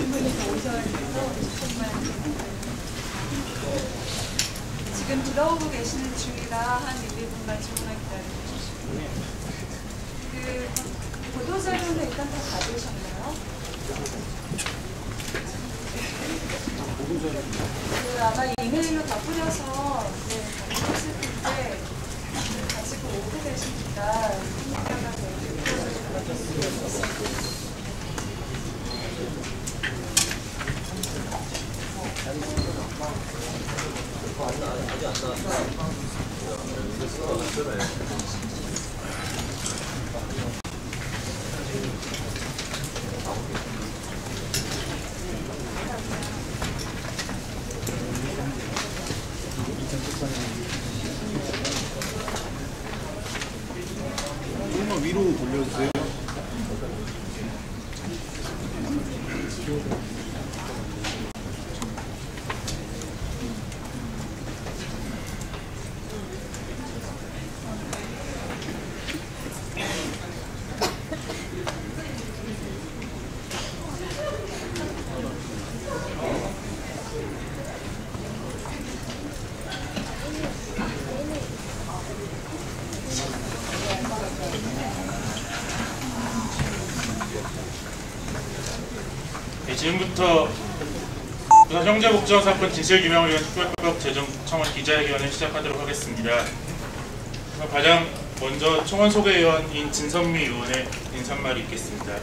분이 더 오셔야 돼서 정말 지금 들어오고 계시는 중이라 한 1, 2분만 조금만 기다려주시고요. 그 보도자료는 일단 다 받으셨나요? 아마 이메일로 다 뿌려서 받으셨을 텐데 가지고 오고 계십니다. 아직 안 나왔어. 조금만 위로 돌려주세요. 지금부터 형제복지원 사건 진실규명을 위한 특별법 제정 청원 기자회견을 시작하도록 하겠습니다. 가장 먼저 청원 소개위원인 진선미 의원의 인사말이 있겠습니다.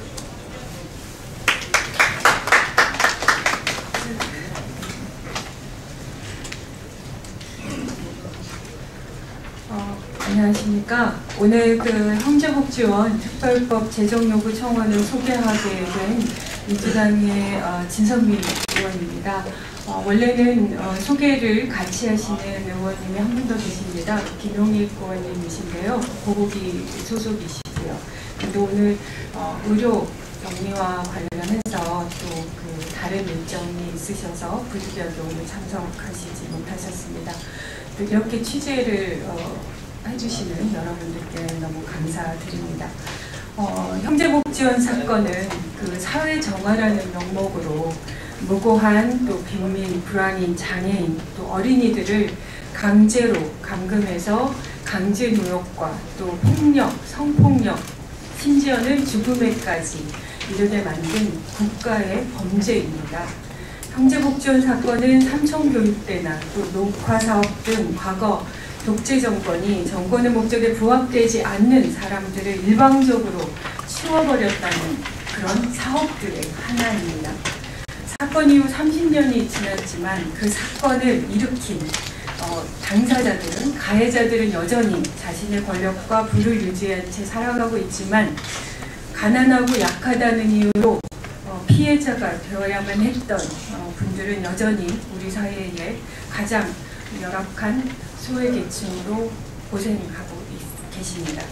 안녕하십니까. 오늘 그 형제복지원 특별법 제정 요구 청원을 소개하게 된 민주당의 진선미 의원입니다. 원래는 소개를 같이 하시는 의원님이 한 분 더 계십니다. 김용익 의원님이신데요. 보국이 소속이시고요. 근데 오늘 의료 격리와 관련해서 또 그 다른 일정이 있으셔서 부득이하게 오늘 참석하시지 못하셨습니다. 이렇게 취재를 해주시는 여러분들께 너무 감사드립니다. 형제복지원 사건은 그 사회정화라는 명목으로 무고한 또 빈민, 불황인, 장애인, 또 어린이들을 강제로 감금해서 강제노역과 또 폭력, 성폭력, 심지어는 죽음에까지 이르게 만든 국가의 범죄입니다. 형제복지원 사건은 삼청교육대나 또 녹화사업 등 과거 독재 정권이 정권의 목적에 부합되지 않는 사람들을 일방적으로 치워버렸다는 그런 사업들의 하나입니다. 사건 이후 30년이 지났지만 그 사건을 일으킨 당사자들은, 가해자들은 여전히 자신의 권력과 부를 유지한 채 살아가고 있지만 가난하고 약하다는 이유로 피해자가 되어야만 했던 분들은 여전히 우리 사회의 가장 열악한 소외계층으로 고생하고 계십니다.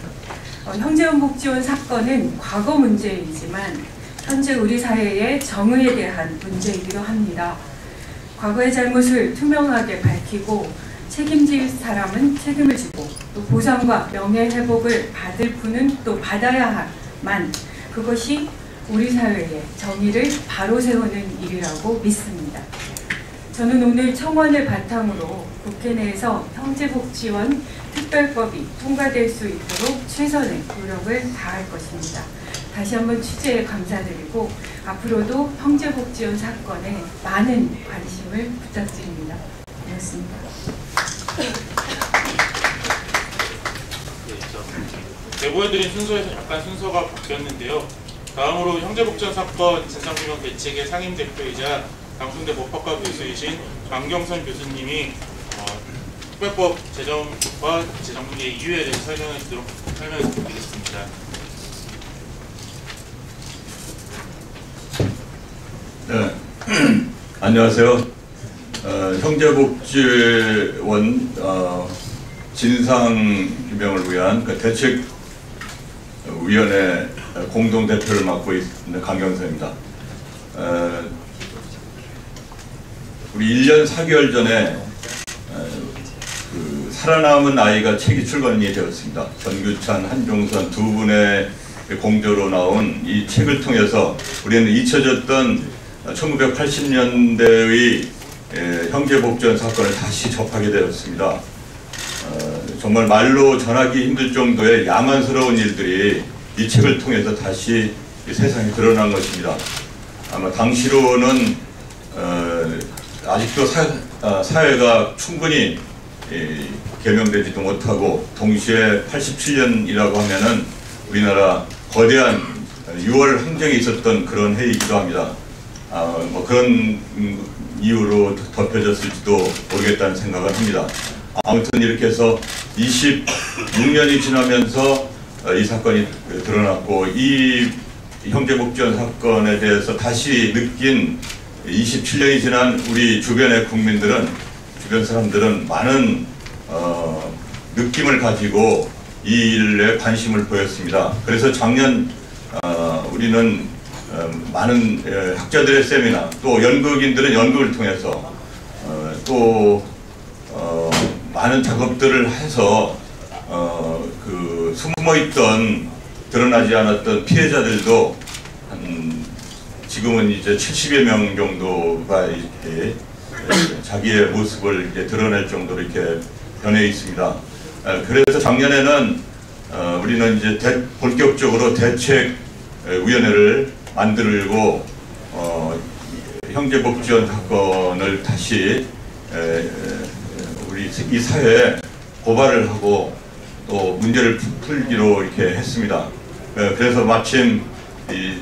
형제복지원 사건은 과거 문제이지만 현재 우리 사회의 정의에 대한 문제이기도 합니다. 과거의 잘못을 투명하게 밝히고 책임질 사람은 책임을 지고 또 보상과 명예회복을 받을 분은 또 받아야 하만 그것이 우리 사회의 정의를 바로 세우는 일이라고 믿습니다. 저는 오늘 청원을 바탕으로 국회 내에서 형제복지원 특별법이 통과될 수 있도록 최선의 노력을 다할 것입니다. 다시 한번 취재에 감사드리고 앞으로도 형제복지원 사건에 많은 관심을 부탁드립니다. 고맙습니다. 제보해드린 순서에서 약간 순서가 바뀌었는데요. 다음으로 형제복지원 사건 진상규명 대책의 상임대표이자 강순대 법학과 교수이신 강경선 교수님이 특별법 제정과 제정의 이유에 대해서 설명해 드리겠습니다. 네, 안녕하세요. 형제복지원 진상규명을 위한 그 대책위원회 공동대표를 맡고 있는 강경선입니다. 우리 1년 4개월 전에 그 살아남은 아이가 책이 출간이 되었습니다. 전규찬, 한종선 두 분의 공저로 나온 이 책을 통해서 우리는 잊혀졌던 1980년대의 형제복지원 사건을 다시 접하게 되었습니다. 정말 말로 전하기 힘들 정도의 야만스러운 일들이 이 책을 통해서 다시 세상에 드러난 것입니다. 아마 당시로는 아직도 사회가 충분히 개명되지도 못하고, 동시에 87년이라고 하면은 우리나라 거대한 6월 항쟁이 있었던 그런 해이기도 합니다. 뭐 그런 이유로 덮여졌을지도 모르겠다는 생각을 합니다. 아무튼 이렇게 해서 26년이 지나면서 이 사건이 드러났고, 이 형제복지원 사건에 대해서 다시 느낀 27년이 지난 우리 주변의 국민들은, 주변 사람들은 많은 느낌을 가지고 이 일에 관심을 보였습니다. 그래서 작년 우리는 많은 학자들의 세미나, 또 연극인들은 연극을 통해서 또 많은 작업들을 해서 그 숨어있던, 드러나지 않았던 피해자들도 지금은 이제 70여 명 정도가 이렇게 자기의 모습을 이렇게 드러낼 정도로 이렇게 변해 있습니다. 그래서 작년에는 우리는 이제 본격적으로 대책위원회를 만들고 형제복지원 사건을 다시 우리 이 사회에 고발을 하고 또 문제를 풀기로 이렇게 했습니다. 그래서 마침 이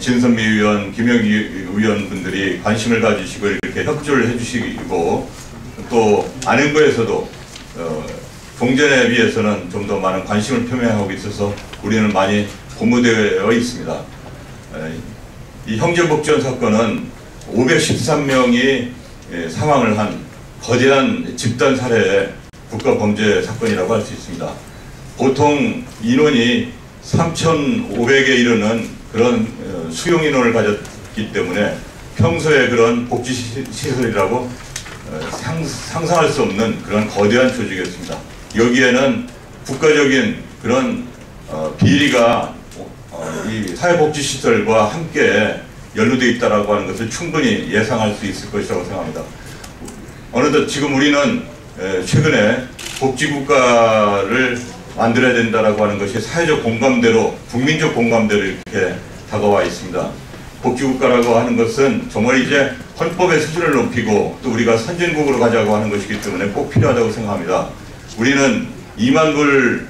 진선미 의원, 김영희 의원분들이 관심을 가지시고 이렇게 협조를 해주시고, 또 안행부에서도 종전에 비해서는 좀 더 많은 관심을 표명하고 있어서 우리는 많이 고무되어 있습니다. 이 형제복지원 사건은 513명이 사망을 한 거대한 집단 살해의 국가범죄 사건이라고 할 수 있습니다. 보통 인원이 3,500에 이르는 그런 수용 인원을 가졌기 때문에 평소에 그런 복지시설이라고 상상할 수 없는 그런 거대한 조직이었습니다. 여기에는 국가적인 그런 비리가 이 사회복지시설과 함께 연루되어 있다고 하는 것을 충분히 예상할 수 있을 것이라고 생각합니다. 어느덧 지금 우리는 최근에 복지국가를 만들어야 된다라고 하는 것이 사회적 공감대로, 국민적 공감대로 이렇게 다가와 있습니다. 복지국가라고 하는 것은 정말 이제 헌법의 수준을 높이고 또 우리가 선진국으로 가자고 하는 것이기 때문에 꼭 필요하다고 생각합니다. 우리는 2만 불을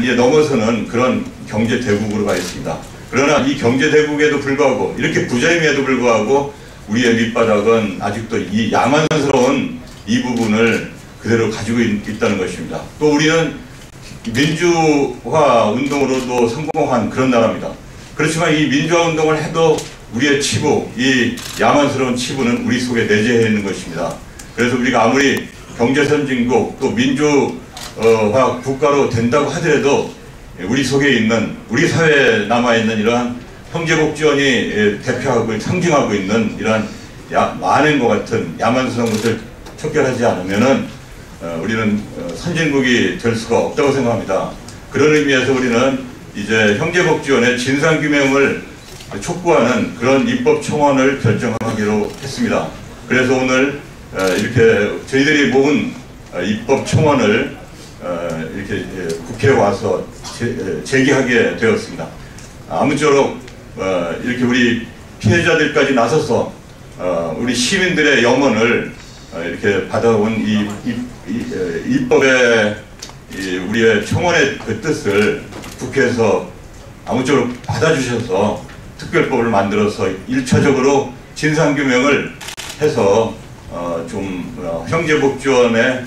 이제 넘어서는 그런 경제 대국으로 가 있습니다. 그러나 이 경제 대국에도 불구하고, 이렇게 부자임에도 불구하고 우리의 밑바닥은 아직도 이 야만스러운 이 부분을 그대로 가지고 있다는 것입니다. 또 우리는 민주화 운동으로도 성공한 그런 나라입니다. 그렇지만 이 민주화 운동을 해도 우리의 치부, 이 야만스러운 치부는 우리 속에 내재해 있는 것입니다. 그래서 우리가 아무리 경제선진국 또 민주화 국가로 된다고 하더라도 우리 속에 있는, 우리 사회에 남아있는 이러한 형제복지원이 대표하고 상징하고 있는 이러한 만행과 같은 야만스러운 것을 척결하지 않으면은 우리는 선진국이 될 수가 없다고 생각합니다. 그런 의미에서 우리는 이제 형제복지원의 진상규명을 촉구하는 그런 입법청원을 결정하기로 했습니다. 그래서 오늘 이렇게 저희들이 모은 입법청원을 이렇게 국회에 와서 제기하게 되었습니다. 아무쪼록 이렇게 우리 피해자들까지 나서서 우리 시민들의 염원을 이렇게 받아온 이 입법의 우리의 청원의 그 뜻을 국회에서 아무쪼록 받아주셔서 특별법을 만들어서 1차적으로 진상규명을 해서 형제복지원의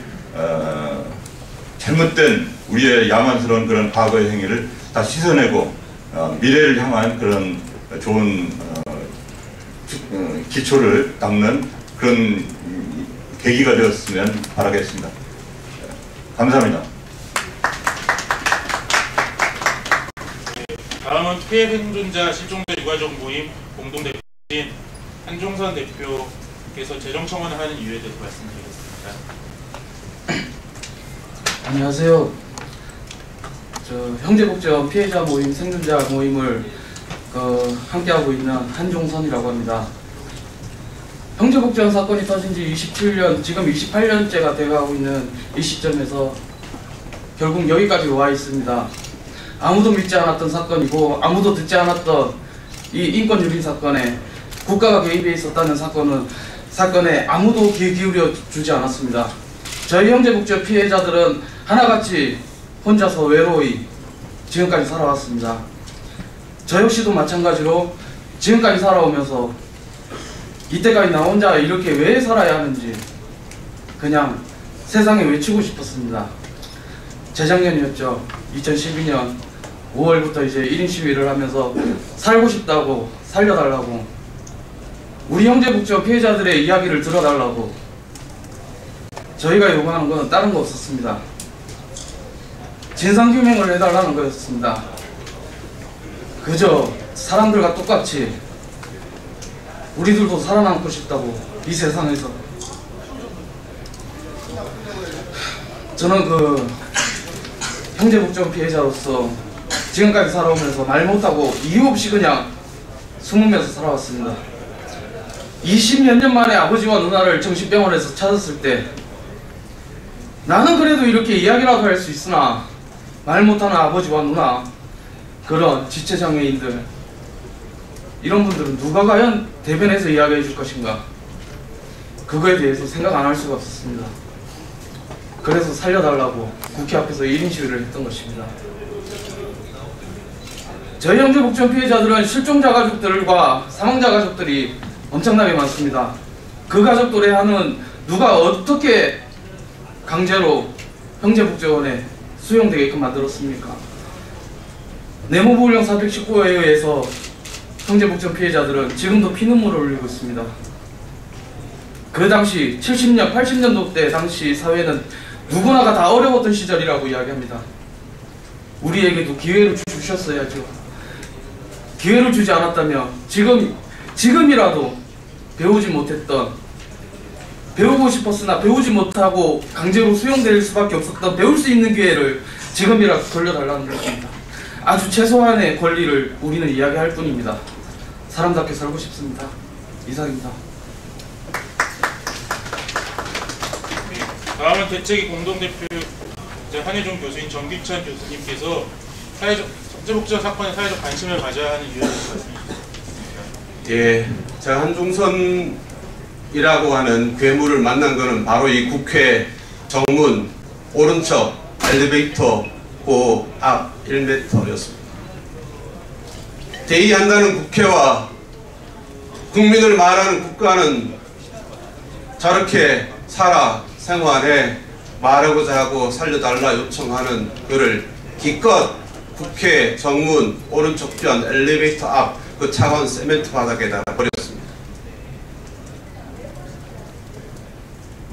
잘못된 우리의 야만스러운 그런 과거의 행위를 다 씻어내고 미래를 향한 그런 좋은 기초를 닦는 그런 계기가 되었으면 바라겠습니다. 감사합니다. 다음은 피해 생존자 실종자 유가족 모임 공동대표인 한종선 대표께서 재정청원을 하는 이유에 대해서 말씀드리겠습니다. 안녕하세요. 저 형제복지원 피해자 모임 생존자 모임을 함께하고 있는 한종선이라고 합니다. 형제복지원 사건이 터진 지 27년, 지금 28년째가 돼가고 있는 이 시점에서 결국 여기까지 와 있습니다. 아무도 믿지 않았던 사건이고 아무도 듣지 않았던 이 인권유린 사건에 국가가 개입해 있었다는 사건에 아무도 귀 기울여 주지 않았습니다. 저희 형제복지원 피해자들은 하나같이 혼자서 외로이 지금까지 살아왔습니다. 저 역시도 마찬가지로 지금까지 살아오면서 이때까지 나 혼자 이렇게 왜 살아야 하는지 그냥 세상에 외치고 싶었습니다. 재작년이었죠. 2012년 5월부터 이제 1인 시위를 하면서 살고 싶다고, 살려달라고, 우리 형제복지원 피해자들의 이야기를 들어달라고 저희가 요구하는 건 다른 거 없었습니다. 진상규명을 해달라는 거였습니다. 그저 사람들과 똑같이 우리들도 살아남고 싶다고, 이 세상에서. 저는 그 형제복지원 피해자로서 지금까지 살아오면서 말 못하고 이유 없이 그냥 숨으면서 살아왔습니다. 20몇 년 만에 아버지와 누나를 정신병원에서 찾았을 때 나는 그래도 이렇게 이야기라도 할 수 있으나 말 못하는 아버지와 누나, 그런 지체장애인들, 이런 분들은 누가 과연 대변해서 이야기해 줄 것인가, 그거에 대해서 생각 안 할 수가 없었습니다. 그래서 살려달라고 국회 앞에서 1인 시위를 했던 것입니다. 저희 형제복지원 피해자들은 실종자 가족들과 사망자 가족들이 엄청나게 많습니다. 그 가족들의 한은 누가 어떻게 강제로 형제복지원에 수용되게끔 만들었습니까? 내무부령 419호에 의해서 형제복지원 피해자들은 지금도 피눈물을 흘리고 있습니다. 그 당시 70년, 80년도 때 당시 사회는 누구나가 다 어려웠던 시절이라고 이야기합니다. 우리에게도 기회를 주셨어야죠. 기회를 주지 않았다면 지금이라도 배우지 못했던, 배우고 싶었으나 배우지 못하고 강제로 수용될 수밖에 없었던 배울 수 있는 기회를 지금이라도 돌려달라는 것입니다. 아주 최소한의 권리를 우리는 이야기할 뿐입니다. 사람답게 살고 싶습니다. 이상입니다. 다음은 대책위 공동대표 한예종 교수인 정규찬 교수님께서 형제복지원 사건에 사회적 관심을 가져야 하는 이유에 대해서 말씀해 주셨습니다. 예, 제가 한중선이라고 하는 괴물을 만난 거는 바로 이 국회 정문 오른쪽 엘리베이터 그 앞 1m였습니다. 대의한다는 국회와 국민을 말하는 국가는 저렇게 생활에 말하고자 하고 살려달라 요청하는 그를 기껏 국회 정문 오른쪽 변 엘리베이터 앞 그 차가운 세멘트 바닥에다 버렸습니다.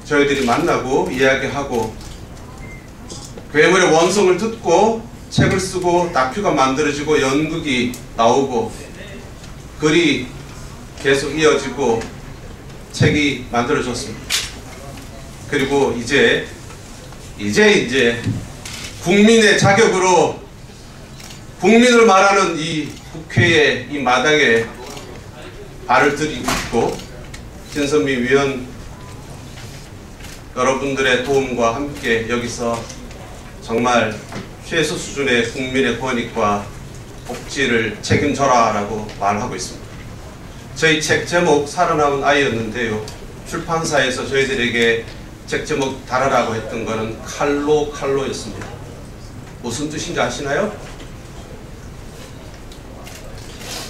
저희들이 만나고 이야기하고 괴물의 원성을 듣고 책을 쓰고 다큐가 만들어지고 연극이 나오고 글이 계속 이어지고 책이 만들어졌습니다. 그리고 이제 국민의 자격으로 국민을 말하는 이 국회의 이 마당에 발을 들이고 진선미 위원 여러분들의 도움과 함께 여기서 정말 최소 수준의 국민의 권익과 복지를 책임져라 라고 말하고 있습니다. 저희 책 제목 살아남은 아이였는데요, 출판사에서 저희들에게 책 제목 달아라고 했던 거는 칼로였습니다. 무슨 뜻인지 아시나요?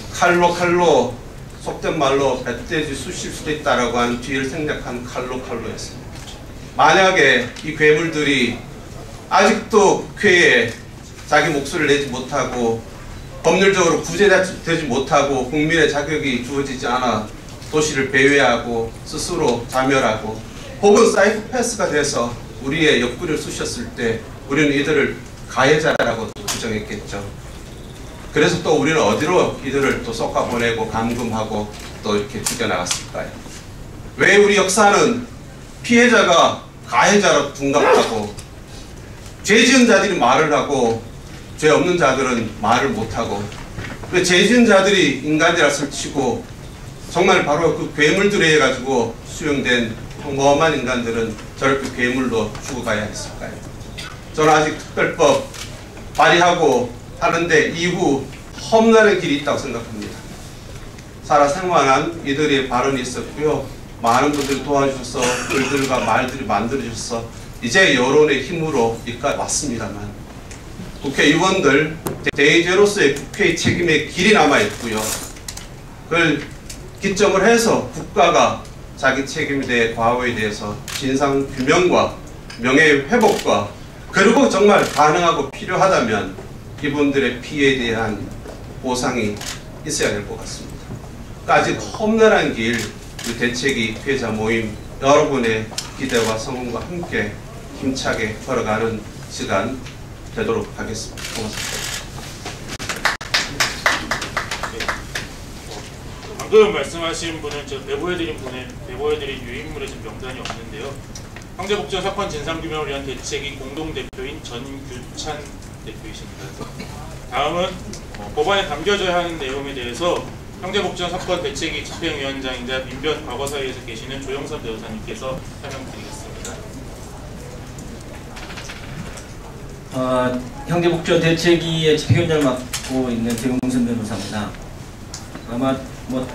칼로 속된 말로 멧돼지 쑤실 수도 있다라고 한 뒤를 생략한 칼로였습니다. 만약에 이 괴물들이 아직도 국회에 자기 목소리를 내지 못하고 법률적으로 구제되지 못하고 국민의 자격이 주어지지 않아 도시를 배회하고 스스로 자멸하고 혹은 사이코패스가 돼서 우리의 옆구리를 쑤셨을 때 우리는 이들을 가해자라고 규정했겠죠. 그래서 또 우리는 어디로 이들을 또 쏟아보내고 감금하고 또 이렇게 죽여나갔을까요? 왜 우리 역사는 피해자가 가해자로 둔갑하고 죄 지은 자들이 말을 하고 죄 없는 자들은 말을 못하고 왜 죄 지은 자들이 인간이라 설치고 정말 바로 그 괴물들에 의해 가지고 수용된 평범한 인간들은 저렇게 괴물로 죽어가야 했을까요? 저는 아직 특별법 발의하고 하는데 이후 험난한 길이 있다고 생각합니다. 살아 생활한 이들의 발언이 있었고요. 많은 분들이 도와주셔서 글들과 말들이 만들어주셔서 이제 여론의 힘으로 여기까지 왔습니다만 국회의원들 대의제로서의 국회의 책임의 길이 남아있고요. 그걸 기점을 해서 국가가 자기 책임에 대해 과오에 대해서 진상규명과 명예회복과 그리고 정말 가능하고 필요하다면 이분들의 피해에 대한 보상이 있어야 될 것 같습니다. 아직 험난한 길, 그 대책위 피해자 모임 여러분의 기대와 성원과 함께 힘차게 걸어가는 시간 되도록 하겠습니다. 고맙습니다. 방금 말씀하신 분은 저 배보해드린 유인물의 지금 명단이 없는데요. 형제복지원 사건 진상규명을 위한 대책위 공동대표인 전규찬 대표이십니다. 다음은 법안에 담겨져야 하는 내용에 대해서 형제복지원 사건 대책위 집행위원장이자 민변 과거사위에서 계시는 조영선 변호사님께서 설명드리겠습니다. 형제복지원 대책위의 집행위원장을 맡고 있는 대웅선 변호사입니다. 아마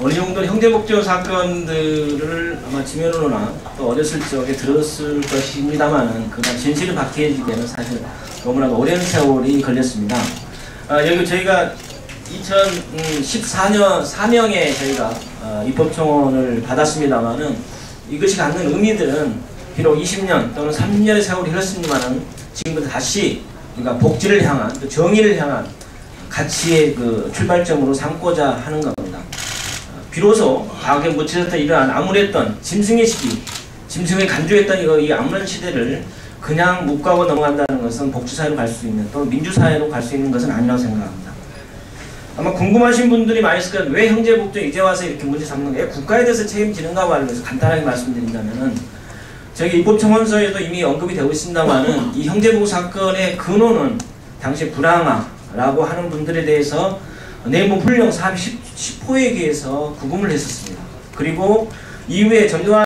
어느 정도 형제복지원 사건들을 아마 지면으로나 또 어렸을 적에 들었을 것입니다만은 그간 진실을 밝혀지기에는 사실 너무나 오랜 세월이 걸렸습니다. 여기 저희가 2014년 사명에 저희가 입법청원을 받았습니다만은 이것이 갖는 의미들은 비록 20년 또는 30년의 세월이 흘렀습니다만은 지금부터 다시 그러니까 복지를 향한 또 정의를 향한 가치의 그 출발점으로 삼고자 하는 겁니다. 비로소 과거에 묻혀졌다 일어난 암울했던 짐승의 시기, 짐승을 간주했던 이 암울한 시대를 그냥 묵과고 넘어간다는 것은 복지사회로 갈 수 있는 또 민주사회로 갈 수 있는 것은 아니라고 생각합니다. 아마 궁금하신 분들이 많이 있을 거예요. 왜 형제복지원 이제 와서 이렇게 문제 삼는 거예요? 국가에 대해서 책임지는가 말을 해서 간단하게 말씀드린다면은 저희 입법청원서에도 이미 언급이 되고 있습니다만은 이 형제복지 사건의 근원은 당시 불황아라고 하는 분들에 대해서 내부 불령 사업 10호에 의해서 구금을 했었습니다. 그리고 이후에 전두환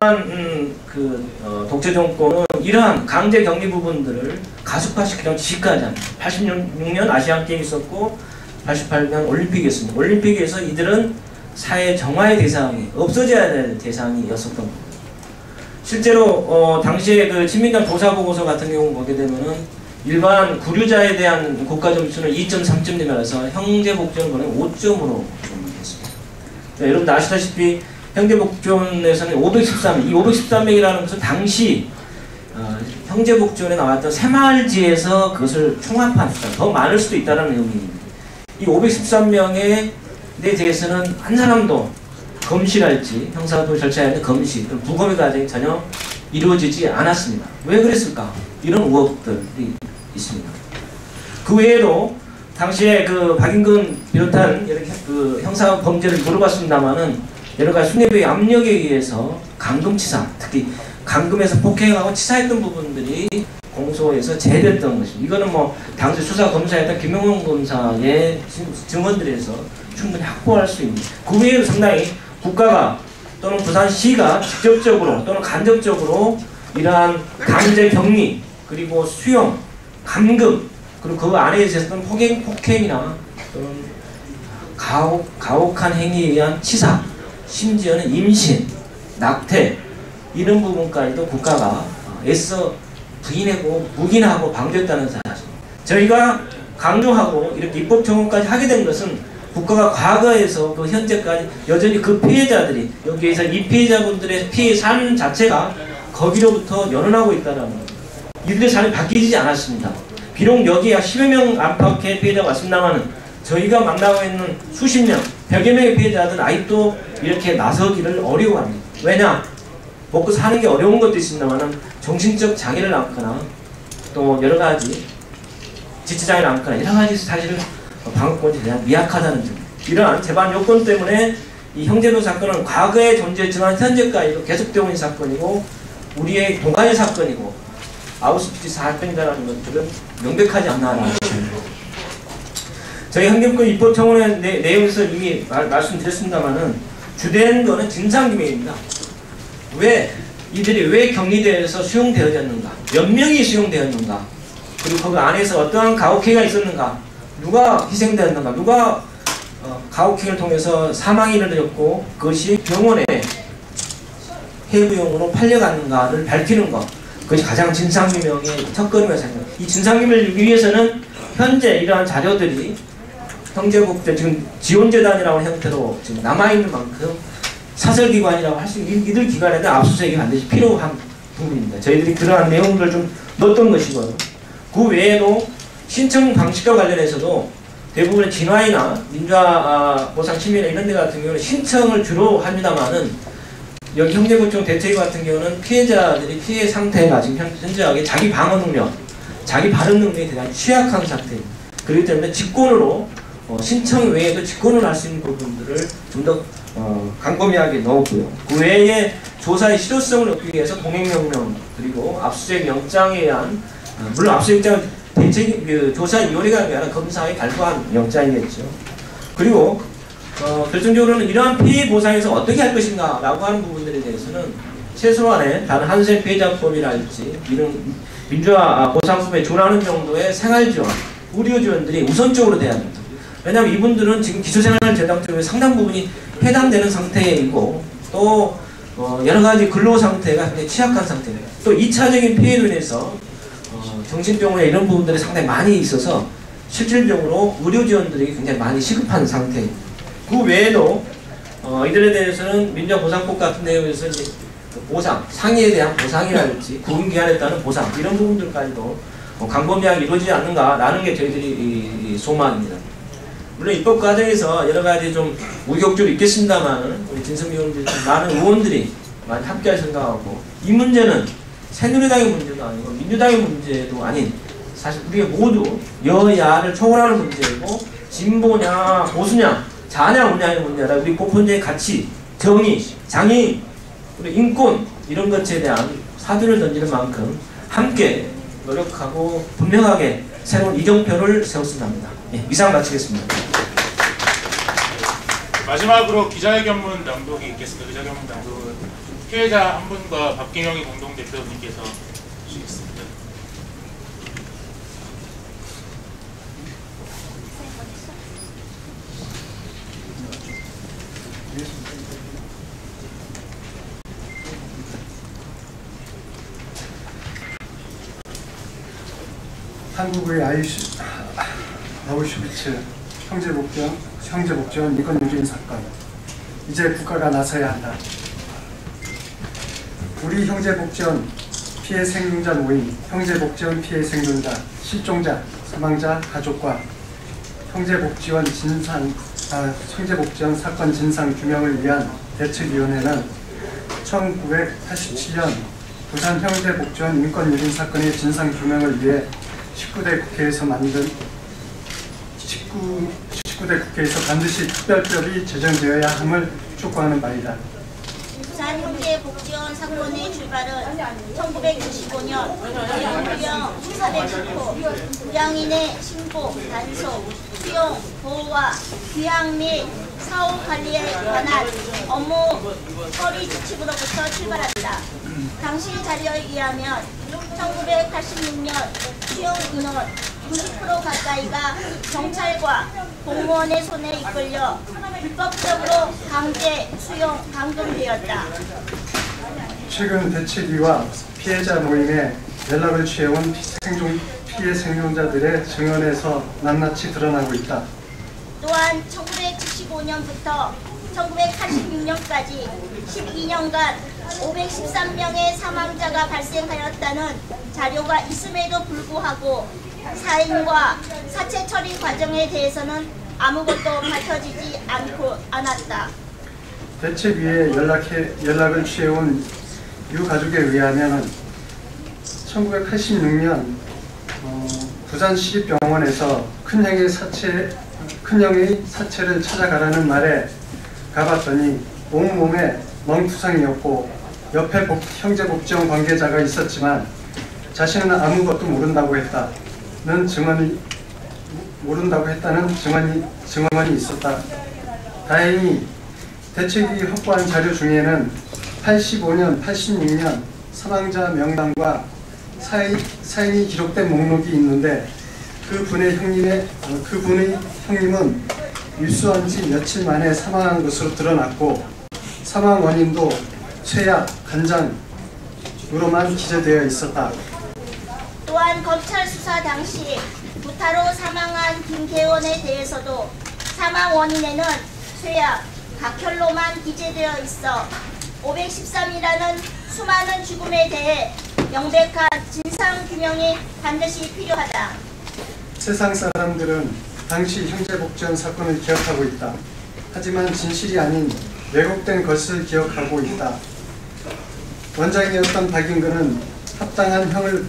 독재 정권은 이러한 강제 격리 부분들을 가속화시키려는 지금까지 합니다. 86년 아시안게임이 있었고 88년 올림픽이 있습니다. 올림픽에서 이들은 사회 정화의 대상이 없어져야 될 대상이었었던 겁니다. 실제로 당시에 그 친민당 조사보고서 같은 경우 보게 되면은 일반 구류자에 대한 국가 점수는 2.3점이라서 형제복지원은 5점으로 했습니다. 여러분들 아시다시피 형제복지원에서는 513명, 이 513명이라는 것은 당시 형제복지원에 나왔던 새마을지에서 그것을 총합한 숫자, 더 많을 수도 있다는 의미입니다. 이 513명에 대해서는 한 사람도 검시랄지 형사도 절차에 있는 검시, 부검의 과정이 전혀 이루어지지 않았습니다. 왜 그랬을까? 이런 의혹들이 있습니다. 그 외에도 당시에 그 박인근 비롯한 이렇게 그 형사 범죄를 물어봤습니다만은 여러 가지 수뇌부의 압력에 의해서 감금치사, 특히 감금에서 폭행하고 치사했던 부분들이 공소에서 제외됐던 것입니다. 이거는 뭐 당시 수사 검사였던 김영원 검사의 증언들에서 충분히 확보할 수 있는. 그 외에도 상당히 국가가 또는 부산시가 직접적으로 또는 간접적으로 이러한 강제 격리 그리고 수용, 감금 그리고 그 안에 있었던 폭행이나 또는 가혹한 행위에 의한 치사, 심지어는 임신, 낙태 이런 부분까지도 국가가 애써 부인하고 묵인하고 방조했다는 사실. 저희가 강조하고 이렇게 입법청원까지 하게 된 것은 국가가 과거에서 그 현재까지 여전히 그 피해자들이 여기에서 이 피해자분들의 피해 삶 자체가 거기로부터 연원하고 있다는 겁니다. 이들의 삶이 바뀌지 않았습니다. 비록 여기에 10여 명 안팎의 피해자가 왔습니다만 저희가 만나고 있는 수십 명, 100여 명의 피해자들은 아직도 이렇게 나서기를 어려워합니다. 왜냐? 먹고 사는 게 어려운 것도 있습니다만 정신적 장애를 낳거나 또 여러 가지 지체장애를 낳거나 여러 가지 사실은 방어권에 대한 미약하다는 점. 이러한 재반 요건 때문에 이 형제복지 사건은 과거에 존재했지만 현재까지도 계속되고 있는 사건이고 우리의 동아의 사건이고 아우슈비츠 사건이라는 것들은 명백하지 않나라는 것입니다. 저희 형제복지 입법청원의 내용에서 이미 말씀드렸습니다만은 주된 거는 진상규명입니다. 이들이 왜 격리대에서 수용되어졌는가? 몇 명이 수용되었는가? 그리고 그 안에서 어떠한 가혹행위가 있었는가? 누가 희생되었는가? 누가 가혹행위를 통해서 사망이 일어났고 그것이 병원에 해부용으로 팔려갔는가를 밝히는 것. 그것이 가장 진상규명의 첫걸음이라고 생각합니다. 이 진상규명을 이루기 위해서는 현재 이러한 자료들이 형제복지 지금 지원재단이라는 형태로 지금 남아있는 만큼 사설기관이라고 할 수 있는 이들 기관에는 압수수색이 반드시 필요한 부분입니다. 저희들이 그러한 내용들을 좀 넣었던 것이고요. 그 외에도 신청 방식과 관련해서도 대부분의 진화이나 민주화보상시민회 이런 데 같은 경우는 신청을 주로 합니다만은 여기 형제복지원 대책위 같은 경우는 피해자들이 피해 상태가 지금 현저하게 자기 방어 능력, 자기 발언 능력이 대단히 취약한 상태입니다. 그렇기 때문에 직권으로 신청 외에도 직권을 할 수 있는 부분들을 좀 더 광범위하게 넣었고요. 그 외에 조사의 실효성을 얻기 위해서 동행명령 그리고 압수수색 영장에 의한 물론 압수수색영장은 대책 조사 요리가 아니라 검사에 발부한 영장이겠죠. 그리고 결정적으로는 이러한 피해 보상에서 어떻게 할 것인가 라고 하는 부분들에 대해서는 최소한의 다른 한세 피해자법이랄지 이런 민주화 보상법에 준하는 정도의 생활지원, 의료지원들이 우선적으로 돼야 합니다. 왜냐하면 이분들은 지금 기초생활재단 쪽에 상당 부분이 해당되는 상태이고 또 여러가지 근로상태가 굉장히 취약한 상태입니다. 또 2차적인 피해로 인해서 정신병원에 이런 부분들이 상당히 많이 있어서 실질적으로 의료지원들이 굉장히 많이 시급한 상태입니다. 그 외에도 이들에 대해서는 민주보상법 같은 내용에서 이제 보상, 상해에 대한 보상이랄지 구금기한에 따른 보상 이런 부분들까지도 광범위하게 이루어지지 않는가라는 게 저희들이 소망입니다. 물론 입법 과정에서 여러 가지 좀 우격적으로 있겠습니다만 우리 진성미 의원들 많은 의원들이 많이 함께할 생각하고 이 문제는 새누리당의 문제도 아니고 민주당의 문제도 아닌 사실 우리가 모두 여야를 초월하는 문제이고 진보냐 보수냐 자냐 우냐의 문제라 우리 보편적인 가치, 정의, 장애인, 우리 인권 이런 것에 대한 사두를 던지는 만큼 함께 노력하고 분명하게 새로운 이정표를 세웠으면 합니다. 예, 이상 마치겠습니다. 마지막으로 기자회견문 낭독이 있겠습니다. 기자회견문 낭독은 피해자 한 분과 박경영이 공동대표님께서 주시겠습니다. 한국의 아우슈비츠 형제복지원 인권유린 사건 이제 국가가 나서야 한다. 우리 형제복지원 피해 생존자 모임, 형제복지원 피해 생존자, 실종자, 사망자 가족과 형제복지원 사건 진상 규명을 위한 대책위원회는 1987년 부산 형제복지원 인권유린 사건의 진상 규명을 위해 19대 국회에서 만든 19대 국회에서 반드시 특별법이 제정되어야 함을 촉구하는 바이다. 부산 형제복지원 사건의 출발은 1995년 부영 410호 부양인의 신고, 단속, 수용, 보호와 귀향 및 사후 관리에 관한 업무 처리 지침으로부터 출발한다. 당시 자료에 의하면 1986년 수용 인원 90% 가까이가 경찰과 공무원의 손에 이끌려 불법적으로 강제 수용 감금되었다. 최근 대책위와 피해자 모임에 연락을 취해온 피해 생존자들의 증언에서 낱낱이 드러나고 있다. 또한 1975년부터 1986년까지 12년간 513명의 사망자가 발생하였다는 자료가 있음에도 불구하고 사인과 사체 처리 과정에 대해서는 아무것도 밝혀지지 않았다. 대책위에 연락을 취해온 유가족에 의하면 1986년 부산시립병원에서 큰형의 사체를 찾아가라는 말에 가봤더니 온몸에 멍투성이었고 옆에 형제복지원 관계자가 있었지만 자신은 아무것도 모른다고 했다는 증언이 있었다. 다행히 대책이 확보한 자료 중에는 85년, 86년 사망자 명단과 사인이 기록된 목록이 있는데 그분의 형님은 입수한 지 며칠 만에 사망한 것으로 드러났고 사망 원인도 쇠약, 간장으로만 기재되어 있었다. 또한 검찰 수사 당시 구타로 사망한 김계원에 대해서도 사망 원인에는 쇠약, 각혈로만 기재되어 있어 513이라는 수많은 죽음에 대해 명백한 진상규명이 반드시 필요하다. 세상 사람들은 당시 형제복지원 사건을 기억하고 있다. 하지만 진실이 아닌 왜곡된 것을 기억하고 있다. 원장이었던 박인근은 합당한 형을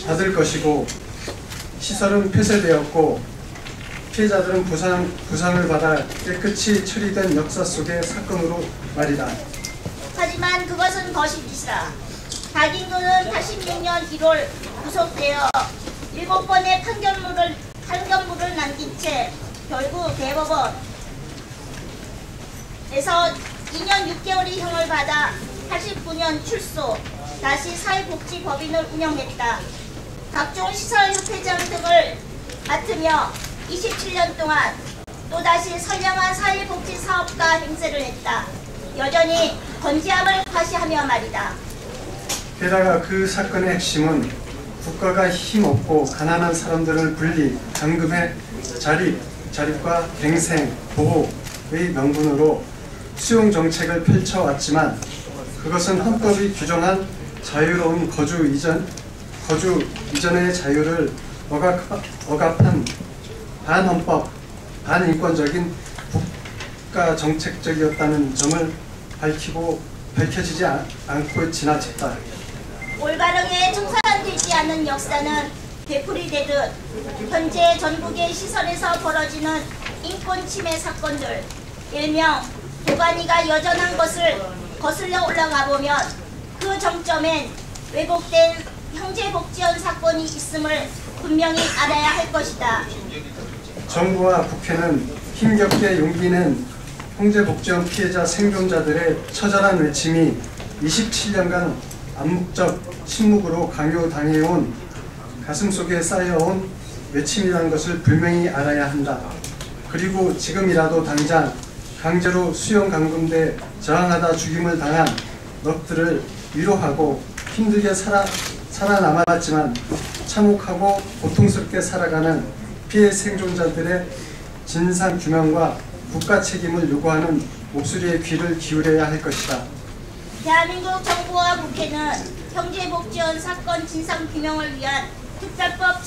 받을 것이고 시설은 폐쇄되었고 피해자들은 부상을 받아 깨끗이 처리된 역사 속의 사건으로 말이다. 하지만 그것은 거짓이다. 박인근은 86년 1월 구속되어 7번의 판결문을 남긴 채 결국 대법원에서 2년 6개월의 형을 받아 89년 출소, 다시 사회복지법인을 운영했다. 각종 시설협회장 등을 맡으며 27년 동안 또다시 선량한 사회복지사업가 행세를 했다. 여전히 건재함을 과시하며 말이다. 게다가 그 사건의 핵심은 국가가 힘없고 가난한 사람들을 분리, 감금해 자립과 갱생, 보호의 명분으로 수용정책을 펼쳐왔지만 그것은 헌법이 규정한 자유로운 거주 이전의 자유를 억압한 반헌법, 반인권적인 국가정책적이었다는 점을 밝혀지지 않고 지나쳤다. 올바르게 청산되지 않는 역사는 되풀이되듯 현재 전국의 시설에서 벌어지는 인권 침해 사건들, 일명 도가니가 여전한 것을 거슬러 올라가 보면 그 정점엔 왜곡된 형제복지원 사건이 있음을 분명히 알아야 할 것이다. 정부와 국회는 힘겹게 용기낸 형제복지원 피해자 생존자들의 처절한 외침이 27년간 암묵적 침묵으로 강요당해온 가슴속에 쌓여온 외침이라는 것을 분명히 알아야 한다. 그리고 지금이라도 당장 강제로 수용 감금돼 저항하다 죽임을 당한 넋들을 위로하고 힘들게 살아남았지만 참혹하고 고통스럽게 살아가는 피해 생존자들의 진상 규명과 국가 책임을 요구하는 목소리에 귀를 기울여야 할 것이다. 대한민국 정부와 국회는 형제복지원 사건 진상규명을 위한 특별법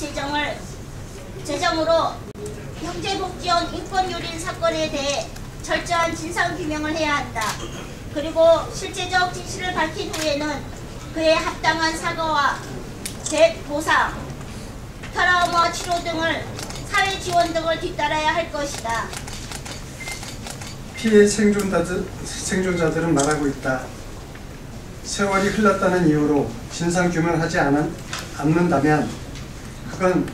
제정으로 형제복지원 인권유린 사건에 대해 철저한 진상규명을 해야 한다. 그리고 실제적 진실을 밝힌 후에는 그에 합당한 사과와 보상, 트라우마 치료 등을 사회 지원 등을 뒤따라야 할 것이다. 피해 생존자들은 말하고 있다. 세월이 흘렀다는 이유로 진상규명하지 않는다면 그건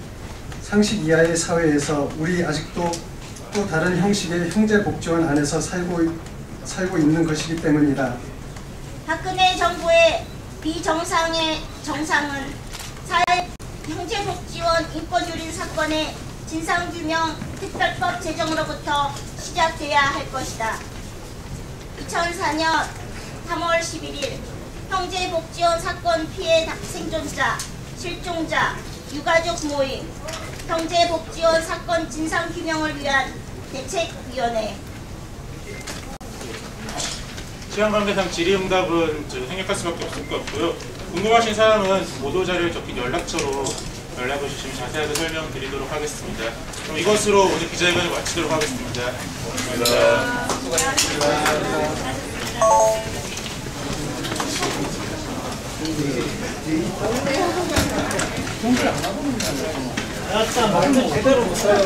상식 이하의 사회에서 우리 아직도 또 다른 형식의 형제복지원 안에서 살고 있는 것이기 때문이다. 박근혜 정부의 비정상의 정상은 사회 형제복지원 인권유린 사건의 진상규명 특별법 제정으로부터 시작돼야 할 것이다. 2004년 3월 11일 형제복지원 사건 피해 생존자, 실종자, 유가족 모임, 형제복지원 사건 진상규명을 위한 대책위원회. 시간 관계상 질의응답은 생략할 수밖에 없을 것 같고요. 궁금하신 사항은 보도자료에 적힌 연락처로 연락을 주시면 자세하게 설명드리도록 하겠습니다. 그럼 이것으로 오늘 기자회견을 마치도록 하겠습니다. 제대로 못 써요.